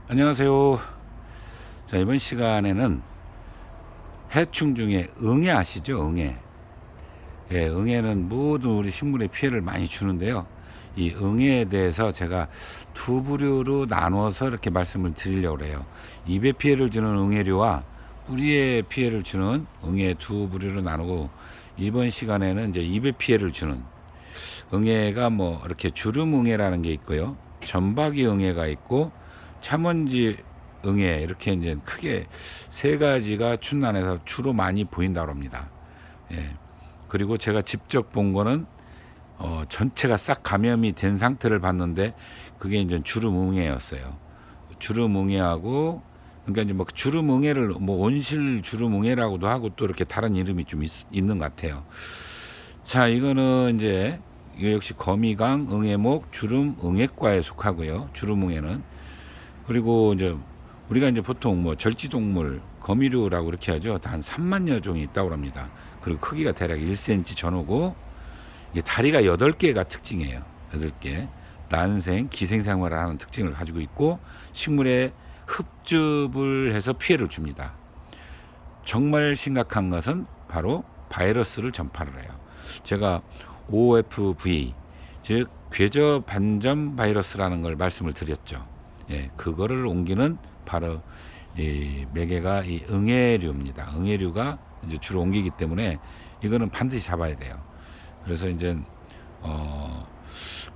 안녕하세요. 자, 이번 시간에는 해충 중에 응애 아시죠? 응애. 예, 응애는 모든 우리 식물에 피해를 많이 주는데요. 이 응애에 대해서 제가 두 부류로 나눠서 이렇게 말씀을 드리려고 해요. 잎에 피해를 주는 응애류와 뿌리에 피해를 주는 응애 두 부류로 나누고, 이번 시간에는 이제 잎에 피해를 주는 응애가 뭐 이렇게 주름 응애라는 게 있고요. 점박이 응애가 있고 참원지 응애, 이렇게 이제 크게 세 가지가 춘난에서 주로 많이 보인다고 합니다. 예. 그리고 제가 직접 본 거는 전체가 싹 감염이 된 상태를 봤는데 그게 이제 주름응애였어요. 주름응애하고, 그러니까 이제 뭐 주름응애를 뭐 온실 주름응애라고도 하고 또 이렇게 다른 이름이 좀 있는 것 같아요. 자, 이거는 이제 이거 역시 거미강 응애목 주름응애과에 속하고요. 주름응애는. 그리고 이제 우리가 이제 보통 뭐 절지동물 거미류라고 이렇게 하죠. 한 3만여 종이 있다고 합니다. 그리고 크기가 대략 1cm 전후고, 이게 다리가 8개가 특징이에요. 8개. 난생, 기생생활을 하는 특징을 가지고 있고, 식물에 흡즙을 해서 피해를 줍니다. 정말 심각한 것은 바로 바이러스를 전파를 해요. 제가 OFV, 즉 궤저 반점 바이러스라는 걸 말씀을 드렸죠. 예, 그거를 옮기는 바로 이 매개가 이 응애류입니다. 응애류가 이제 주로 옮기기 때문에 이거는 반드시 잡아야 돼요. 그래서 이제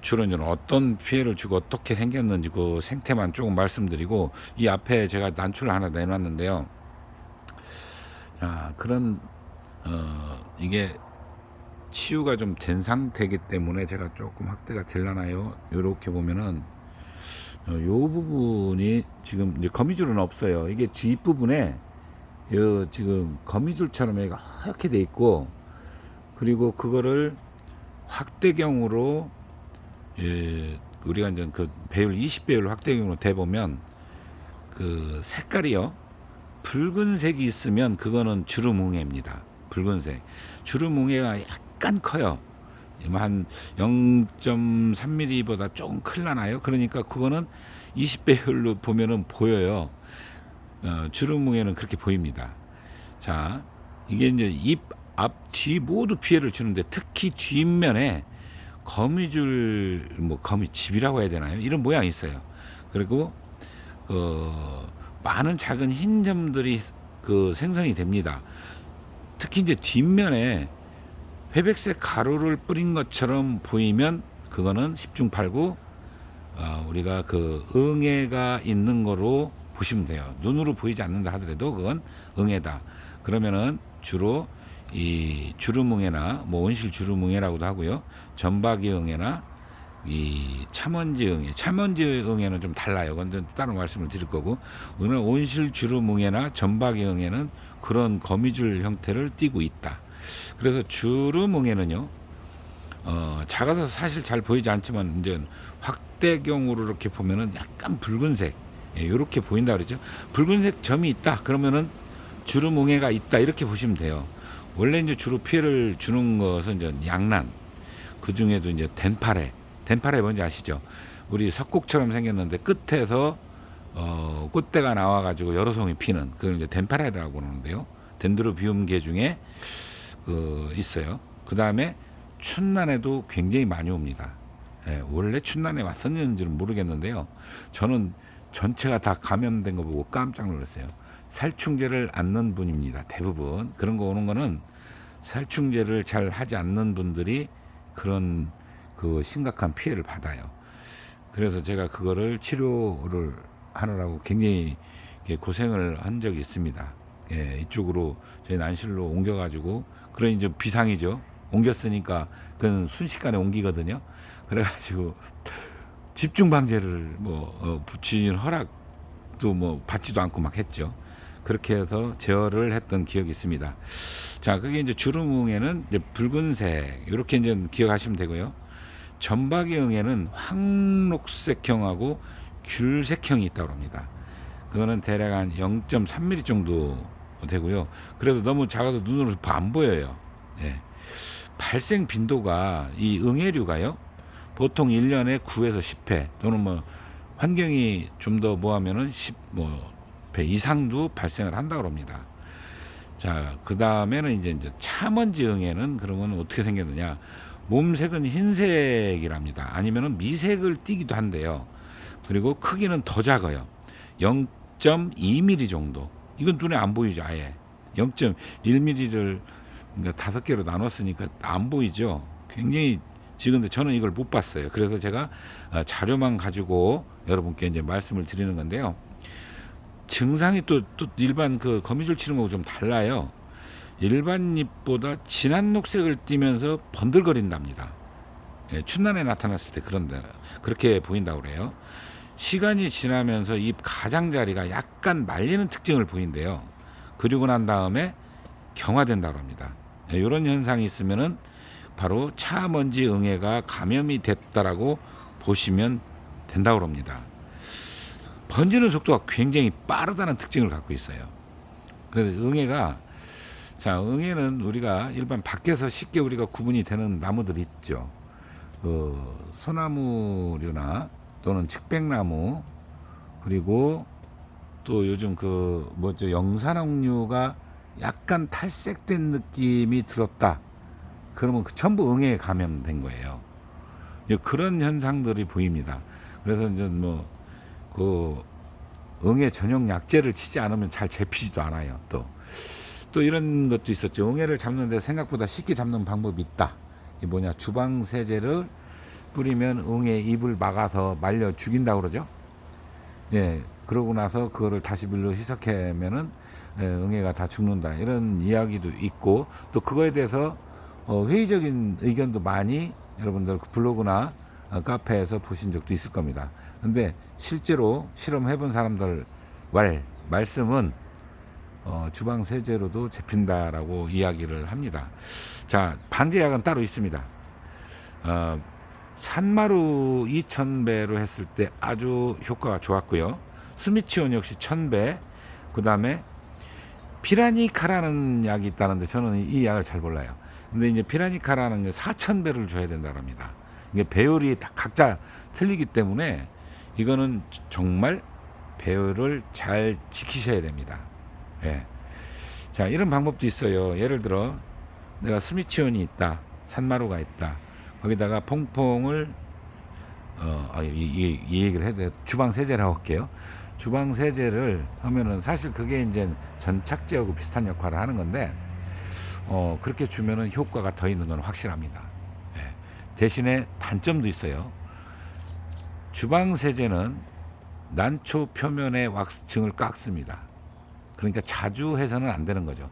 주로 이제 어떤 피해를 주고 어떻게 생겼는지 그 생태만 조금 말씀드리고, 이 앞에 제가 난초를 하나 내놨는데요. 자, 그런 이게 치유가 좀 된 상태이기 때문에 제가 조금 확대가 되려나요? 이렇게 보면은 요 부분이 지금 이제 거미줄은 없어요. 이게 뒷부분에 요 지금 거미줄처럼 얘가 하얗게 돼 있고, 그리고 그거를 확대경으로, 예, 우리가 이제 그 배율 20배율 확대경으로 대보면 그 색깔이요, 붉은색이 있으면 그거는 주름응애입니다. 붉은색. 주름응애가 약간 커요. 한 0.3mm보다 조금 클라나요? 그러니까 그거는 20배율로 보면은 보여요. 주름응애는 그렇게 보입니다. 자, 이게 이제 잎, 앞, 뒤 모두 피해를 주는데, 특히 뒷면에 거미줄, 뭐 거미집이라고 해야 되나요? 이런 모양이 있어요. 그리고 많은 작은 흰 점들이 그 생성이 됩니다. 특히 이제 뒷면에 회백색 가루를 뿌린 것처럼 보이면 그거는 10중 8구 우리가 그 응애가 있는 거로 보시면 돼요. 눈으로 보이지 않는다 하더라도 그건 응애다. 그러면은 주로 이 주름응애나 뭐 온실 주름응애라고도 하고요, 점박이 응애나 이 참원지 응애, 참원지 응애는 좀 달라요. 그건 따로 말씀을 드릴 거고, 오늘 온실 주름응애나 점박이 응애는 그런 거미줄 형태를 띠고 있다. 그래서 주름응애는요, 작아서 사실 잘 보이지 않지만 이제 확대경으로 이렇게 보면은 약간 붉은색, 예, 이렇게 보인다 그러죠. 붉은색 점이 있다 그러면은 주름응애가 있다, 이렇게 보시면 돼요. 원래 이제 주로 피해를 주는 것은 이제 양란, 그 중에도 이제 덴파레 뭔지 아시죠? 우리 석국처럼 생겼는데 끝에서 꽃대가 나와가지고 여러 송이 피는, 그걸 이제 덴파레라고 그러는데요. 덴드로비움계 중에 있어요. 그 다음에 춘난에도 굉장히 많이 옵니다. 예, 원래 춘난에 왔었는지는 모르겠는데요. 저는 전체가 다 감염된 거 보고 깜짝 놀랐어요. 살충제를 안 넣는 분입니다. 대부분 그런 거 오는 거는 살충제를 잘 하지 않는 분들이 그런 그 심각한 피해를 받아요. 그래서 제가 그거를 치료를 하느라고 굉장히 고생을 한 적이 있습니다. 예, 이쪽으로 저희 난실로 옮겨가지고, 그런 이제 비상이죠. 옮겼으니까 그건 순식간에 옮기거든요. 그래가지고 집중 방제를 뭐 주인 허락도 뭐 받지도 않고 막 했죠. 그렇게 해서 제어를 했던 기억이 있습니다. 자, 그게 이제 주름응애는 이제 붉은색, 이렇게 이제 기억하시면 되고요. 점박이 응애는 황록색형하고 귤색형이 있다고 합니다. 그거는 대략 한 0.3mm 정도 되고요. 그래도 너무 작아서 눈으로 안 보여요. 예. 발생 빈도가 이 응애류가요, 보통 1년에 9에서 10회 또는 뭐 환경이 좀 더 뭐하면은 10배 이상도 발생을 한다고 합니다. 자, 그 다음에는 이제 차먼지 응애는 그러면 어떻게 생겼느냐? 몸색은 흰색이랍니다. 아니면은 미색을 띠기도 한데요. 그리고 크기는 더 작아요. 0.2mm 정도. 이건 눈에 안 보이죠, 아예. 0.1mm를 그러니까 5개로 나눴으니까 안 보이죠. 굉장히 지금데 저는 이걸 못 봤어요. 그래서 제가 자료만 가지고 여러분께 이제 말씀을 드리는 건데요. 증상이 또 일반 그 거미줄 치는 거하고 좀 달라요. 일반 잎보다 진한 녹색을 띠면서 번들거린답니다. 예, 춘난에 나타났을 때 그렇게 보인다고 그래요. 시간이 지나면서 잎 가장자리가 약간 말리는 특징을 보인대요. 그리고 난 다음에 경화된다고 합니다. 예, 이런 현상이 있으면은 바로 차먼지 응애가 감염이 됐다라고 보시면 된다고 합니다. 번지는 속도가 굉장히 빠르다는 특징을 갖고 있어요. 그래서 응애는 우리가 일반 밖에서 쉽게 우리가 구분이 되는 나무들 있죠. 소나무류나 또는 측백나무, 그리고 또 요즘 영산옥류가 약간 탈색된 느낌이 들었다. 그러면 전부 응애에 감염된 거예요. 그런 현상들이 보입니다. 그래서 이제 응애 전용 약제를 치지 않으면 잘 잡히지도 않아요. 또 이런 것도 있었죠. 응애를 잡는데 생각보다 쉽게 잡는 방법이 있다. 이 뭐냐, 주방세제를 뿌리면 응애 입을 막아서 말려 죽인다고 그러죠. 예, 그러고 나서 그거를 다시 물로 희석하면은 응애가 다 죽는다. 이런 이야기도 있고, 또 그거에 대해서 회의적인 의견도 많이 여러분들 블로그나 카페에서 보신 적도 있을 겁니다. 근데 실제로 실험해 본 사람들 말씀은 주방 세제로도 잡힌다라고 이야기를 합니다. 자, 방제약은 따로 있습니다. 산마루 2000배로 했을 때 아주 효과가 좋았고요. 스미치온 역시 1000배. 그 다음에 피라니카라는 약이 있다는데 저는 이 약을 잘 몰라요. 근데 이제 피라니카라는 게 4000배를 줘야 된다고 합니다. 이게 배율이 다 각자 틀리기 때문에 이거는 정말 배율을 잘 지키셔야 됩니다. 예. 자, 이런 방법도 있어요. 예를 들어 내가 스미치온이 있다, 산마루가 있다, 거기다가 퐁퐁을 이 얘기를 해도 주방 세제라고 할게요. 주방 세제를 하면은 사실 그게 이제 전착제하고 비슷한 역할을 하는 건데 그렇게 주면은 효과가 더 있는 건 확실합니다. 예. 대신에 단점도 있어요. 주방 세제는 난초 표면에 왁스층을 깎습니다. 그러니까 자주 해서는 안 되는 거죠.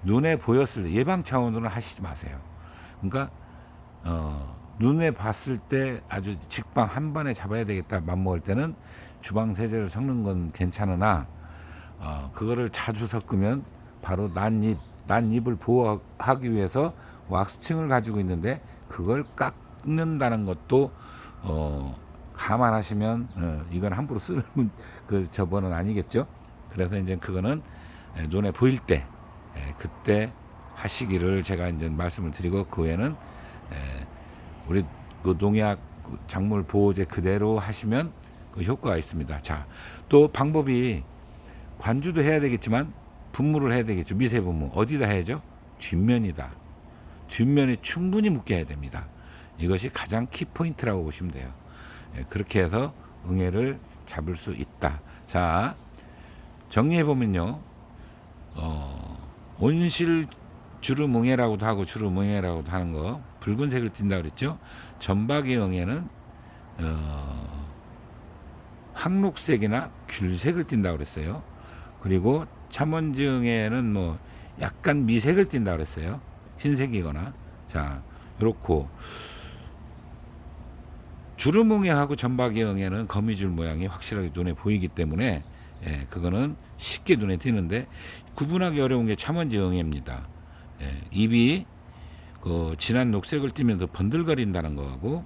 눈에 보였을 때 예방 차원으로는 하시지 마세요. 그러니까 눈에 봤을 때 아주 직방 한 번에 잡아야 되겠다 맘먹을 때는 주방 세제를 섞는 건 괜찮으나 그거를 자주 섞으면 바로 난잎을 보호하기 위해서 왁스층을 가지고 있는데 그걸 깎는다는 것도 감안하시면 이건 함부로 쓰는 그 저번은 아니겠죠. 그래서 이제 그거는 눈에 보일 때 그때 하시기를 제가 이제 말씀을 드리고, 그 외에는 우리 그 농약 작물 보호제 그대로 하시면 그 효과가 있습니다. 자, 또 방법이 관주도 해야 되겠지만 분무를 해야 되겠죠. 미세 분무 어디다 해야죠? 뒷면이다. 뒷면에 충분히 묻게 해야 됩니다. 이것이 가장 키포인트라고 보시면 돼요. 그렇게 해서 응애를 잡을 수 있다. 자, 정리해 보면요, 온실 주름응애라고도 하고 주름응애라고도 하는 거, 붉은색을 띈다 그랬죠. 전박이 응애는 황록색이나 귤색을 띈다 그랬어요. 그리고 차먼지 응애는 뭐 약간 미색을 띈다 그랬어요. 흰색이거나. 자, 요렇고 주름응애하고 전박이 응애는 거미줄 모양이 확실하게 눈에 보이기 때문에 그거는 쉽게 눈에 띄는데, 구분하기 어려운 게 차먼지 응애입니다. 잎이 그 진한 녹색을 띠면서 번들거린다는 거하고,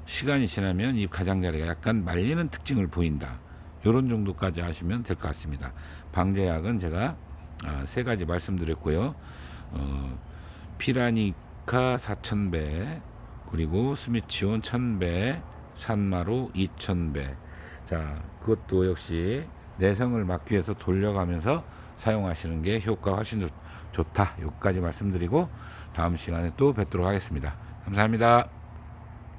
시간이 지나면 잎 가장자리가 약간 말리는 특징을 보인다. 요런 정도까지 하시면 될 것 같습니다. 방제약은 제가 3가지 말씀드렸고요. 피라니카 4000배, 그리고 스미치온 1000배, 산마루 2000배. 자, 그것도 역시 내성을 막기 위해서 돌려가면서 사용하시는 게 효과가 훨씬 좋다. 여기까지 말씀드리고 다음 시간에 또 뵙도록 하겠습니다. 감사합니다.